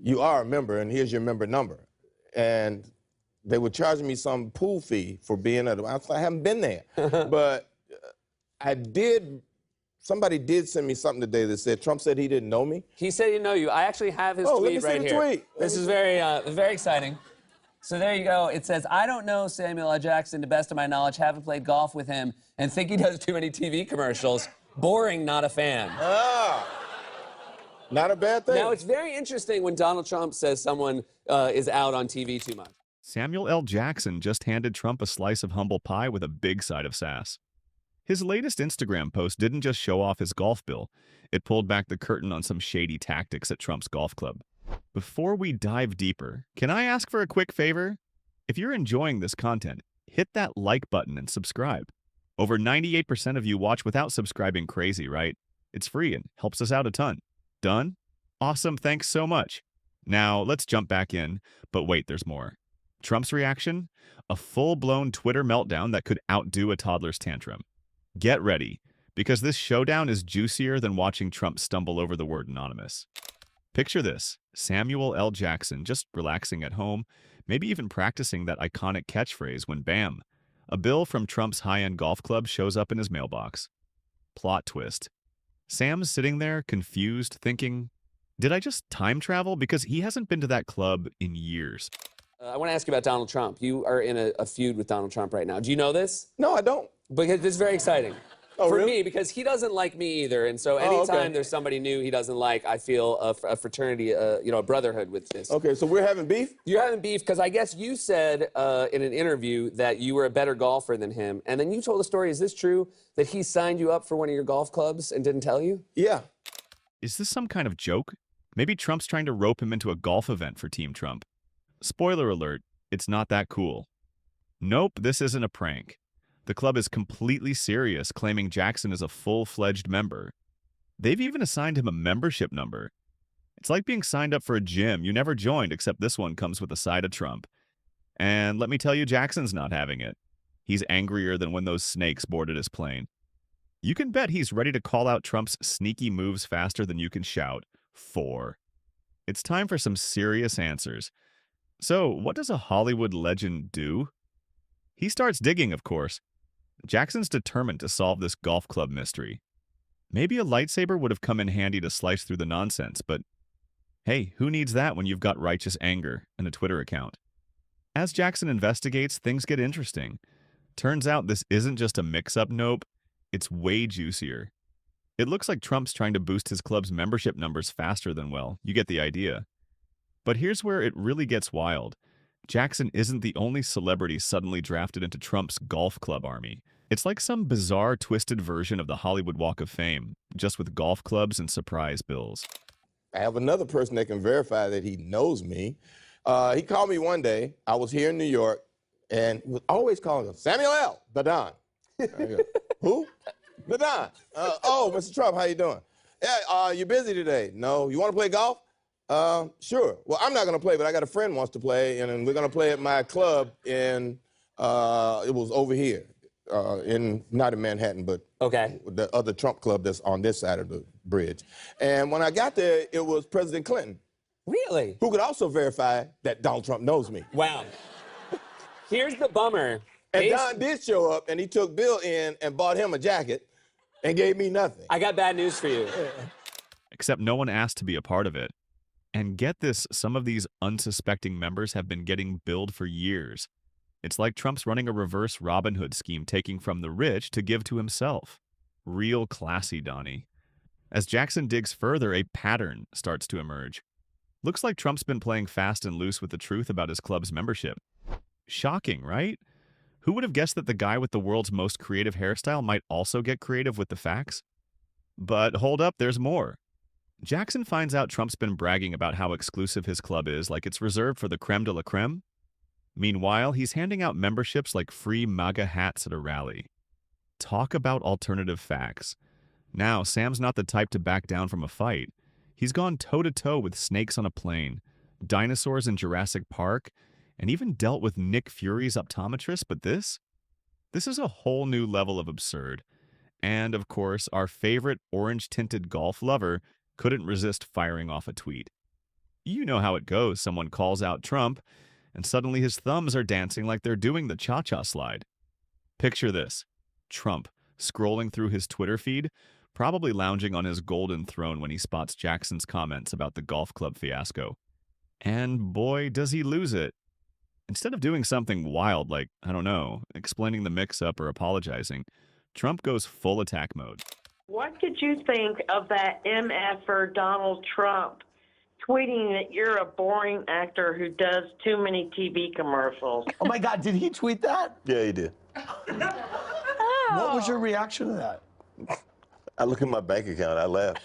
you are a member, and here's your member number. And they were charging me some pool fee for being at. I haven't been there, but I did. Somebody did send me something today that said Trump said he didn't know me. He said he didn't know you. I actually have his Let me tweet see right the here. tweet. This is very exciting. So there you go. It says, I don't know Samuel L. Jackson to best of my knowledge, haven't played golf with him, and think he does too many TV commercials. Boring, not a fan. Not a bad thing. Now, it's very interesting when Donald Trump says someone is out on TV too much. Samuel L. Jackson just handed Trump a slice of humble pie with a big side of sass. His latest Instagram post didn't just show off his golf bill, it pulled back the curtain on some shady tactics at Trump's golf club. Before we dive deeper, can I ask for a quick favor? If you're enjoying this content, hit that like button and subscribe. Over 98% of you watch without subscribing crazy, right? It's free and helps us out a ton. Done? Awesome, thanks so much. Now, let's jump back in, but wait, there's more. Trump's reaction? A full-blown Twitter meltdown that could outdo a toddler's tantrum. Get ready, because this showdown is juicier than watching Trump stumble over the word anonymous. Picture this, Samuel L. Jackson just relaxing at home, maybe even practicing that iconic catchphrase when bam, a bill from Trump's high-end golf club shows up in his mailbox. Plot twist. Sam's sitting there, confused, thinking, did I just time travel? Because he hasn't been to that club in years. I want to ask you about Donald Trump. You are in a feud with Donald Trump right now. Do you know this? No, I don't. Because this is very exciting. Oh, for really? me, because he doesn't like me either, and so anytime there's somebody new he doesn't like, I feel a fraternity, a brotherhood with this. Okay, so we're having beef? You're having beef because I guess you said in an interview that you were a better golfer than him, and then you told a story. Is this true that he signed you up for one of your golf clubs and didn't tell you? Yeah. Is this some kind of joke? Maybe Trump's trying to rope him into a golf event for Team Trump. Spoiler alert, it's not that cool. Nope, this isn't a prank. The club is completely serious, claiming Jackson is a full-fledged member. They've even assigned him a membership number. It's like being signed up for a gym you never joined, except this one comes with a side of Trump. And let me tell you, Jackson's not having it. He's angrier than when those snakes boarded his plane. You can bet he's ready to call out Trump's sneaky moves faster than you can shout, 4. It's time for some serious answers. So, what does a Hollywood legend do? He starts digging, of course. Jackson's determined to solve this golf club mystery. Maybe a lightsaber would have come in handy to slice through the nonsense, but hey, who needs that when you've got righteous anger and a Twitter account? As Jackson investigates, things get interesting. Turns out this isn't just a mix-up, nope, it's way juicier. It looks like Trump's trying to boost his club's membership numbers faster than, well, you get the idea. But here's where it really gets wild. Jackson isn't the only celebrity suddenly drafted into Trump's golf club army. It's like some bizarre, twisted version of the Hollywood Walk of Fame, just with golf clubs and surprise bills. I have another person that can verify that he knows me. He called me one day. I was here in New York, and he was always calling him, Samuel L., the Don. I go, who? The Don. Oh, Mr. Trump, how you doing? Yeah, you busy today? No. You want to play golf? Sure. Well, I'm not going to play, but I got a friend who wants to play, and we're going to play at my club in, it was over here, not in Manhattan, but the other Trump club that's on this side of the bridge. And when I got there, it was President Clinton. Really? Who could also verify that Donald Trump knows me. Wow. Here's the bummer. And Don did show up, and he took Bill in and bought him a jacket and gave me nothing. I got bad news for you. Except no one asked to be a part of it. And get this, some of these unsuspecting members have been getting billed for years. It's like Trump's running a reverse Robin Hood scheme, taking from the rich to give to himself. Real classy, Donnie. As Jackson digs further, a pattern starts to emerge. Looks like Trump's been playing fast and loose with the truth about his club's membership. Shocking, right? Who would have guessed that the guy with the world's most creative hairstyle might also get creative with the facts? But hold up, there's more. Jackson finds out Trump's been bragging about how exclusive his club is, like it's reserved for the creme de la creme. Meanwhile, he's handing out memberships like free MAGA hats at a rally. Talk about alternative facts. Now, Sam's not the type to back down from a fight. He's gone toe-to-toe with snakes on a plane, dinosaurs in Jurassic Park, and even dealt with Nick Fury's optometrist, but this is a whole new level of absurd. And, of course, our favorite orange-tinted golf lover couldn't resist firing off a tweet. You know how it goes. Someone calls out Trump, and suddenly his thumbs are dancing like they're doing the cha-cha slide. Picture this. Trump, scrolling through his Twitter feed, probably lounging on his golden throne when he spots Jackson's comments about the golf club fiasco. And boy, does he lose it. Instead of doing something wild like, I don't know, explaining the mix-up or apologizing, Trump goes full attack mode. What did you think of that MFer Donald Trump tweeting that you're a boring actor who does too many TV commercials? Oh my God, did he tweet that? Yeah, he did. What was your reaction to that? I look at my bank account, I laugh.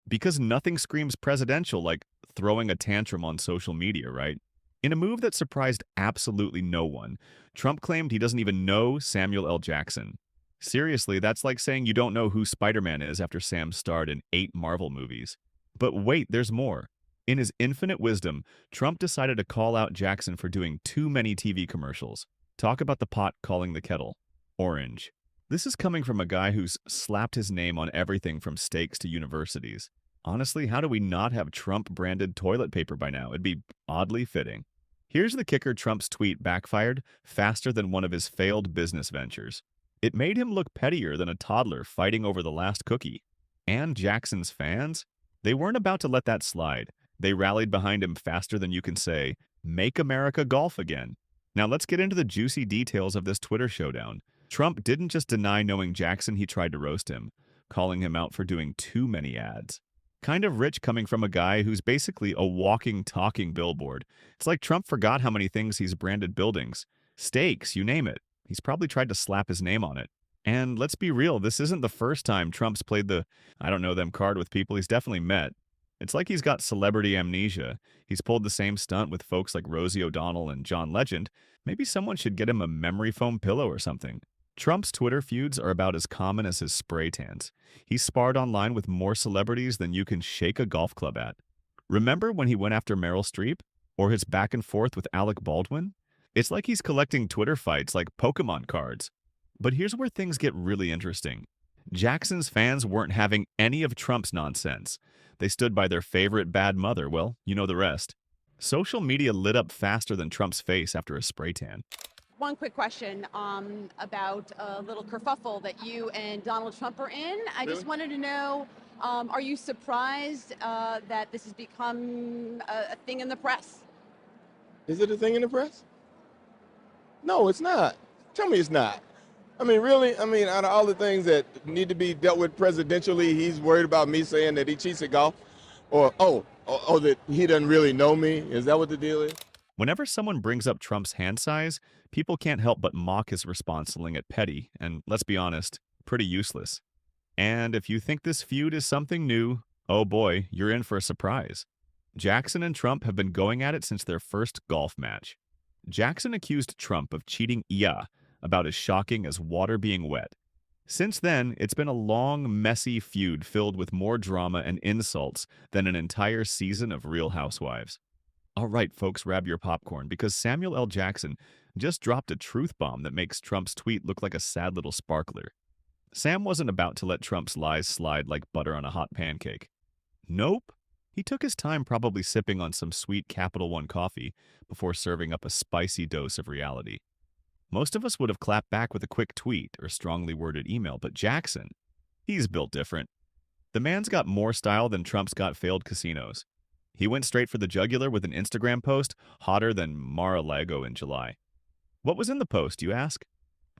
Because nothing screams presidential like throwing a tantrum on social media, right? In a move that surprised absolutely no one, Trump claimed he doesn't even know Samuel L. Jackson. Seriously, that's like saying you don't know who Spider-Man is after Sam starred in 8 Marvel movies. But wait, there's more. In his infinite wisdom, Trump decided to call out Jackson for doing too many TV commercials. Talk about the pot calling the kettle orange. This is coming from a guy who's slapped his name on everything from steaks to universities. Honestly, how do we not have Trump-branded toilet paper by now? It'd be oddly fitting. Here's the kicker: Trump's tweet backfired faster than one of his failed business ventures. It made him look pettier than a toddler fighting over the last cookie. And Jackson's fans? They weren't about to let that slide. They rallied behind him faster than you can say, "Make America golf again." Now let's get into the juicy details of this Twitter showdown. Trump didn't just deny knowing Jackson, he tried to roast him, calling him out for doing too many ads. Kind of rich coming from a guy who's basically a walking, talking billboard. It's like Trump forgot how many things he's branded buildings. Steaks, you name it. He's probably tried to slap his name on it. And let's be real, this isn't the first time Trump's played the I don't know them card with people he's definitely met. It's like he's got celebrity amnesia. He's pulled the same stunt with folks like Rosie O'Donnell and John Legend. Maybe someone should get him a memory foam pillow or something. Trump's Twitter feuds are about as common as his spray tans. He's sparred online with more celebrities than you can shake a golf club at. Remember when he went after Meryl Streep? Or his back and forth with Alec Baldwin? It's like he's collecting Twitter fights like Pokemon cards. But here's where things get really interesting. Jackson's fans weren't having any of Trump's nonsense. They stood by their favorite bad mother. Well, you know the rest. Social media lit up faster than Trump's face after a spray tan. One quick question about a little kerfuffle that you and Donald Trump are in. I just wanted to know, are you surprised that this has become a thing in the press? Is it a thing in the press? No, it's not. Tell me it's not. I mean, really? I mean, out of all the things that need to be dealt with presidentially, he's worried about me saying that he cheats at golf? Or, that he doesn't really know me? Is that what the deal is? Whenever someone brings up Trump's hand size, people can't help but mock his response, calling it petty, and let's be honest, pretty useless. And if you think this feud is something new, oh boy, you're in for a surprise. Jackson and Trump have been going at it since their first golf match. Jackson accused Trump of cheating about as shocking as water being wet. Since then, it's been a long, messy feud filled with more drama and insults than an entire season of Real Housewives. All right, folks, grab your popcorn, because Samuel L. Jackson just dropped a truth bomb that makes Trump's tweet look like a sad little sparkler. Sam wasn't about to let Trump's lies slide like butter on a hot pancake. Nope. He took his time, probably sipping on some sweet Capital One coffee before serving up a spicy dose of reality. Most of us would have clapped back with a quick tweet or strongly worded email, but Jackson, he's built different. The man's got more style than Trump's got failed casinos. He went straight for the jugular with an Instagram post hotter than Mar-a-Lago in July. What was in the post, you ask?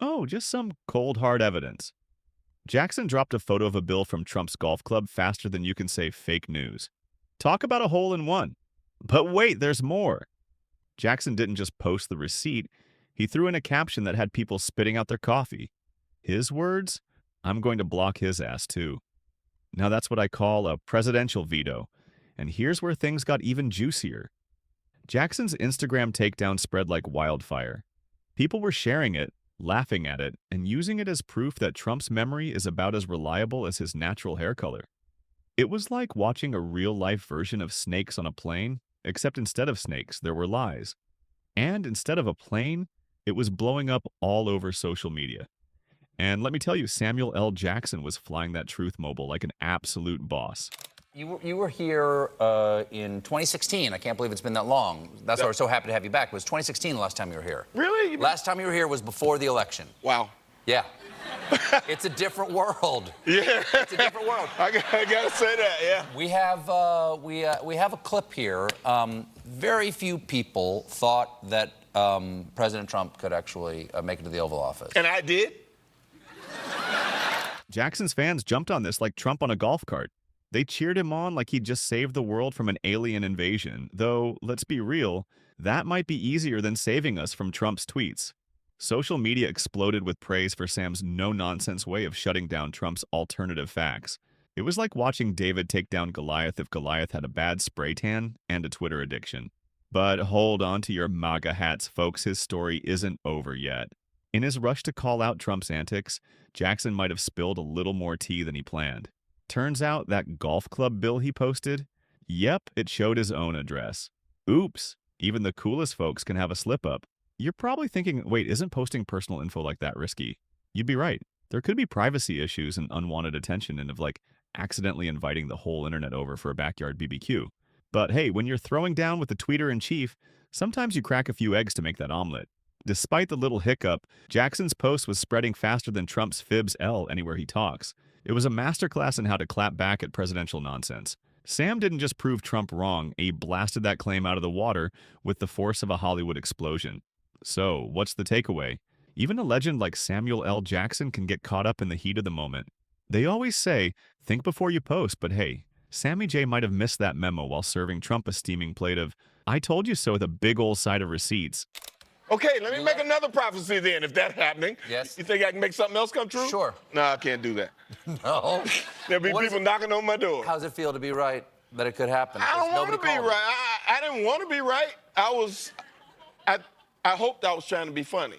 Oh, just some cold, hard evidence. Jackson dropped a photo of a bill from Trump's golf club faster than you can say fake news. Talk about a hole-in-one. But wait, there's more. Jackson didn't just post the receipt. He threw in a caption that had people spitting out their coffee. His words? I'm going to block his ass too. Now that's what I call a presidential veto. And here's where things got even juicier. Jackson's Instagram takedown spread like wildfire. People were sharing it, laughing at it, and using it as proof that Trump's memory is about as reliable as his natural hair color. It was like watching a real-life version of Snakes on a Plane, except instead of snakes, there were lies. And instead of a plane, it was blowing up all over social media. And let me tell you, Samuel L. Jackson was flying that Truth Mobile like an absolute boss. You were here in 2016. I can't believe it's been that long. That's why we're so happy to have you back. It was 2016 the last time you were here. Really? Last time you were here was before the election. Wow. Yeah. It's a different world. Yeah. It's a different world. I gotta say that, yeah. We have a clip here. Very few people thought that President Trump could actually make it to the Oval Office. And I did? Jackson's fans jumped on this like Trump on a golf cart. They cheered him on like he'd just saved the world from an alien invasion, though, let's be real, that might be easier than saving us from Trump's tweets. Social media exploded with praise for Sam's no-nonsense way of shutting down Trump's alternative facts. It was like watching David take down Goliath if Goliath had a bad spray tan and a Twitter addiction. But hold on to your MAGA hats, folks, his story isn't over yet. In his rush to call out Trump's antics, Jackson might have spilled a little more tea than he planned. Turns out that golf club bill he posted? Yep, it showed his own address. Oops, even the coolest folks can have a slip-up. You're probably thinking, wait, isn't posting personal info like that risky? You'd be right. There could be privacy issues and unwanted attention and of like accidentally inviting the whole internet over for a backyard BBQ. But hey, when you're throwing down with the tweeter-in-chief, sometimes you crack a few eggs to make that omelet. Despite the little hiccup, Jackson's post was spreading faster than Trump's fibs L anywhere he talks. It was a masterclass in how to clap back at presidential nonsense. Sam didn't just prove Trump wrong, he blasted that claim out of the water with the force of a Hollywood explosion. So, what's the takeaway? Even a legend like Samuel L. Jackson can get caught up in the heat of the moment. They always say, think before you post, but hey, Sammy J might have missed that memo while serving Trump a steaming plate of, I told you so with a big old side of receipts. Okay, let me make another prophecy then, if that's happening. Yes. You think I can make something else come true? Sure. No, I can't do that. No. There'll be people knocking on my door. How's it feel to be right that it could happen? I don't want to be right. I didn't want to be right. I hoped I was trying to be funny.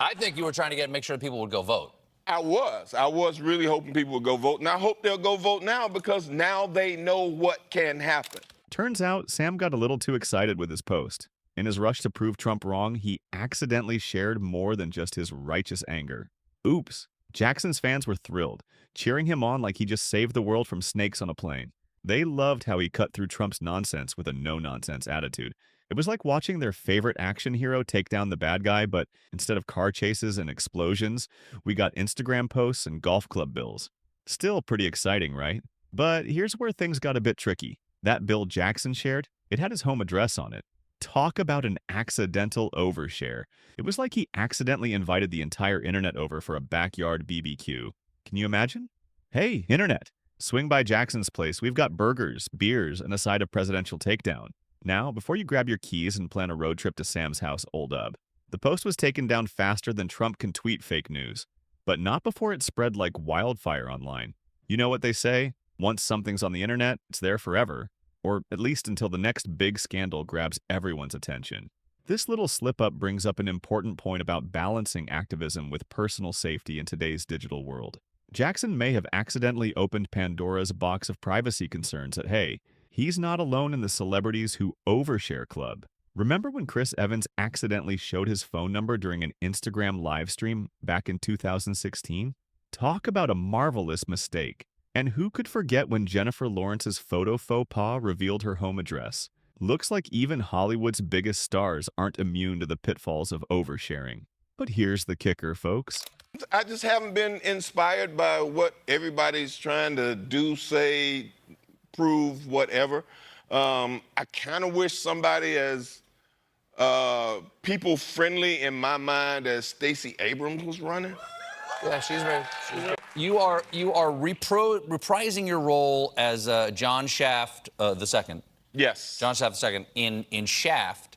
I think you were trying to make sure people would go vote. I was really hoping people would go vote, and I hope they'll go vote now because now they know what can happen. Turns out Sam got a little too excited with his post. In his rush to prove Trump wrong, he accidentally shared more than just his righteous anger. Oops. Jackson's fans were thrilled, cheering him on like he just saved the world from snakes on a plane. They loved how he cut through Trump's nonsense with a no-nonsense attitude. It was like watching their favorite action hero take down the bad guy, but instead of car chases and explosions, we got Instagram posts and golf club bills. Still pretty exciting, right? But here's where things got a bit tricky. That bill Jackson shared, it had his home address on it. Talk about an accidental overshare. It was like he accidentally invited the entire internet over for a backyard BBQ. Can you imagine? Hey, internet, swing by Jackson's place. We've got burgers, beers, and a side of presidential takedown. Now, before you grab your keys and plan a road trip to Sam's house, old Ub. The post was taken down faster than Trump can tweet fake news. But not before it spread like wildfire online. You know what they say? Once something's on the internet, it's there forever. Or at least until the next big scandal grabs everyone's attention. This little slip-up brings up an important point about balancing activism with personal safety in today's digital world. Jackson may have accidentally opened Pandora's box of privacy concerns at, hey, he's not alone in the celebrities who overshare club. Remember when Chris Evans accidentally showed his phone number during an Instagram live stream back in 2016? Talk about a marvelous mistake. And who could forget when Jennifer Lawrence's photo faux pas revealed her home address? Looks like even Hollywood's biggest stars aren't immune to the pitfalls of oversharing. But here's the kicker, folks. I just haven't been inspired by what everybody's trying to do, say, prove, whatever. I kind of wish somebody as people-friendly in my mind as Stacey Abrams was running. Yeah, she's very. You are reprising your role as John Shaft II. Yes. John Shaft II in Shaft.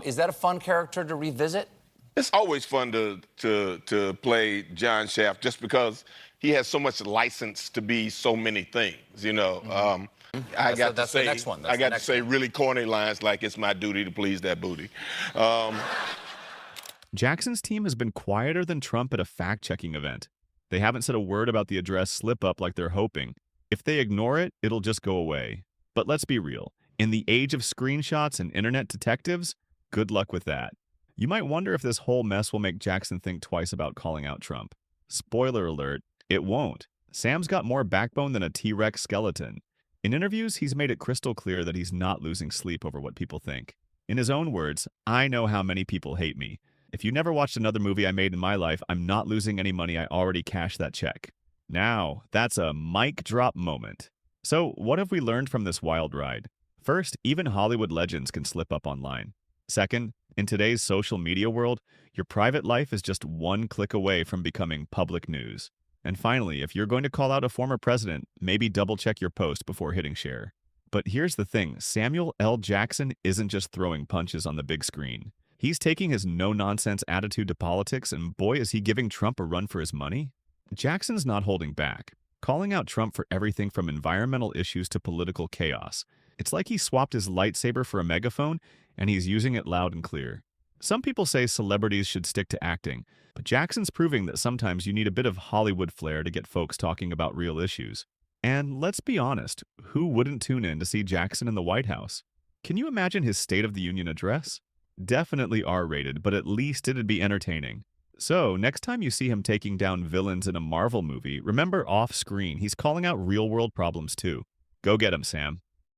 Is that a fun character to revisit? It's always fun to play John Shaft just because he has so much license to be so many things, you know. I got to say really corny lines like, it's my duty to please that booty. Jackson's team has been quieter than Trump at a fact-checking event. They haven't said a word about the address slip-up like they're hoping. If they ignore it, it'll just go away. But let's be real. In the age of screenshots and internet detectives, good luck with that. You might wonder if this whole mess will make Jackson think twice about calling out Trump. Spoiler alert, it won't. Sam's got more backbone than a T-Rex skeleton. In interviews, he's made it crystal clear that he's not losing sleep over what people think. In his own words, I know how many people hate me. If you never watched another movie I made in my life, I'm not losing any money. I already cashed that check. Now, that's a mic drop moment. So, what have we learned from this wild ride? First, even Hollywood legends can slip up online. Second, in today's social media world, your private life is just one click away from becoming public news. And finally, if you're going to call out a former president, maybe double check your post before hitting share. But here's the thing, Samuel L. Jackson isn't just throwing punches on the big screen. He's taking his no-nonsense attitude to politics, and boy, is he giving Trump a run for his money. Jackson's not holding back, calling out Trump for everything from environmental issues to political chaos. It's like he swapped his lightsaber for a megaphone, and he's using it loud and clear. Some people say celebrities should stick to acting, but Jackson's proving that sometimes you need a bit of Hollywood flair to get folks talking about real issues. And let's be honest, who wouldn't tune in to see Jackson in the White House? Can you imagine his State of the Union address? Definitely R-rated, but at least it'd be entertaining. So, next time you see him taking down villains in a Marvel movie, remember off-screen, he's calling out real-world problems too. Go get him, Sam.